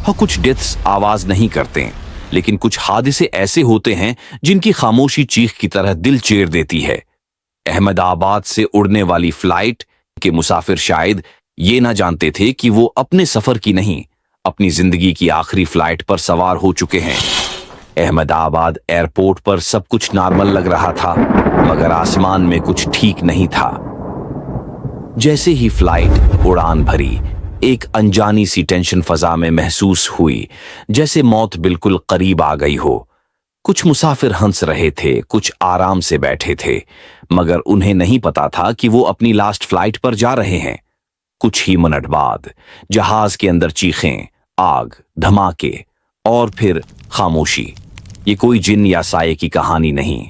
और कुछ डेथ्स आवाज नहीं करते, लेकिन कुछ हादसे ऐसे होते हैं जिनकी खामोशी चीख की तरह दिल चीर देती है। अहमदाबाद से उड़ने वाली फ्लाइट के मुसाफिर शायद ये ना जानते थे कि वो अपने सफर की नहीं, अपनी जिंदगी की आखिरी फ्लाइट पर सवार हो चुके हैं। अहमदाबाद एयरपोर्ट पर सब कुछ नॉर्मल लग रहा था, मगर आसमान में कुछ ठीक नहीं था। जैसे ही फ्लाइट उड़ान भरी, एक अनजानी सी टेंशन फजा में महसूस हुई, जैसे मौत बिल्कुल करीब आ गई हो। कुछ मुसाफिर हंस रहे थे, कुछ आराम से बैठे थे, मगर उन्हें नहीं पता था कि वो अपनी लास्ट फ्लाइट पर जा रहे हैं। कुछ ही मिनट बाद जहाज के अंदर चीखें, आग, धमाके और फिर खामोशी। ये कोई जिन या साये की कहानी नहीं,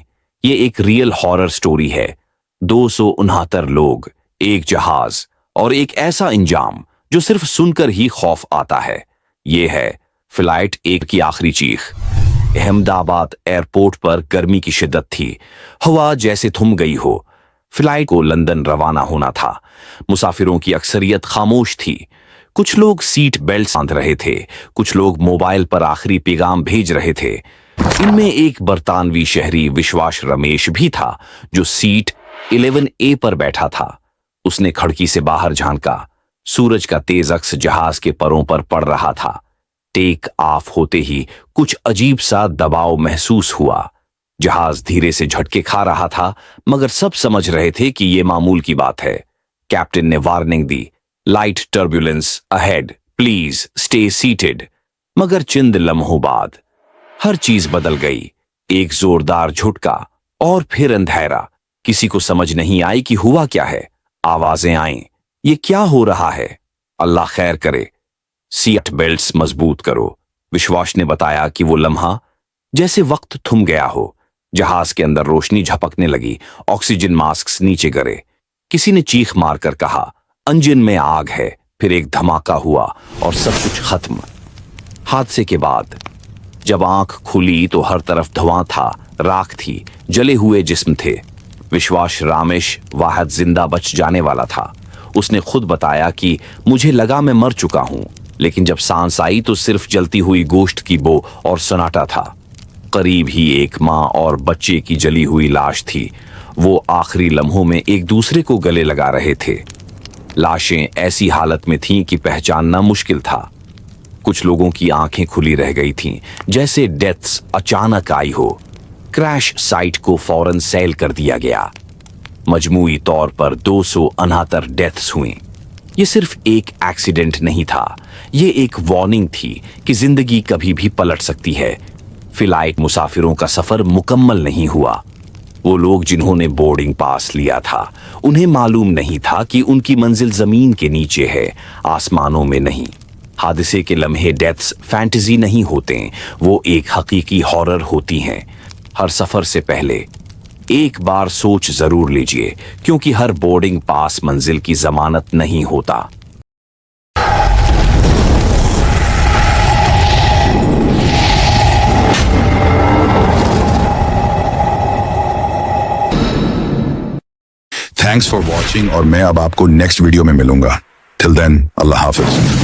ये एक रियल हॉरर स्टोरी है। 269 लोग, एक जहाज और एक ऐसा इंजाम जो सिर्फ सुनकर ही खौफ आता है। ये है फ्लाइट एक की आखिरी चीख। अहमदाबाद एयरपोर्ट पर गर्मी की शिद्दत थी, हवा जैसे थम गई हो। फ्लाइट को लंदन रवाना होना था। मुसाफिरों की अक्सरियत खामोश थी। कुछ लोग सीट बेल्ट बांध रहे थे, कुछ लोग मोबाइल पर आखिरी पैगाम भेज रहे थे। इनमें एक बरतानवी शहरी विश्वास रमेश भी था, जो सीट 11A पर बैठा था। उसने खिड़की से बाहर झांका। सूरज का तेज अक्स जहाज के परों पर पड़ रहा था। टेक ऑफ होते ही कुछ अजीब सा दबाव महसूस हुआ। जहाज धीरे से झटके खा रहा था, मगर सब समझ रहे थे कि यह मामूल की बात है। कैप्टन ने warning the, light turbulence ahead, please stay seated. मगर चंद लम्हों बाद हर चीज बदल गई। एक जोरदार झटका और फिर अंधेरा। किसी को समझ नहीं आई कि हुआ क्या है। आवाजें आईं, ये क्या हो रहा है? अल्लाह खैर करे, सीट बेल्ट्स मजबूत करो। विश्वास ने बताया कि वो लम्हा जैसे वक्त थम गया हो। जहाज के अंदर रोशनी झपकने लगी, ऑक्सीजन मास्क नीचे गिरे। किसी ने चीख मारकर कहा, इंजन में आग है। फिर एक धमाका हुआ और सब कुछ खत्म। हादसे के बाद जब आंख खुली तो हर तरफ धुआं था, राख थी, जले हुए जिस्म थे। विश्वास रामेश वाहद जिंदा बच जाने वाला था। उसने खुद बताया कि मुझे लगा मैं मर चुका हूं, लेकिन जब सांस आई तो सिर्फ जलती हुई गोश्त की बो और सन्नाटा था। करीब ही एक माँ और बच्चे की जली हुई लाश थी। वो आखिरी लम्हों में एक दूसरे को गले लगा रहे थे। लाशें ऐसी हालत में थीं कि पहचानना मुश्किल था। कुछ लोगों की आंखें खुली रह गई थीं, जैसे डेथ्स अचानक आई हो। क्रैश साइट को फौरन सेल कर दिया गया। मजमूई तौर पर 269 डेथ्स हुई। ये सिर्फ एक एक्सीडेंट नहीं था, ये एक वार्निंग थी कि जिंदगी कभी भी पलट सकती है। फ्लाइट मुसाफिरों का सफर मुकम्मल नहीं हुआ। वो लोग जिन्होंने बोर्डिंग पास लिया था, उन्हें मालूम नहीं था कि उनकी मंजिल जमीन के नीचे है, आसमानों में नहीं। हादसे के लम्हे डेथ्स फैंटेसी नहीं होते, वो एक हकीकी हॉरर होती हैं। हर सफर से पहले एक बार सोच जरूर लीजिए, क्योंकि हर बोर्डिंग पास मंजिल की जमानत नहीं होता। थैंक्स फॉर वॉचिंग और मैं अब आपको नेक्स्ट वीडियो में मिलूंगा। टिल देन अल्लाह हाफिज।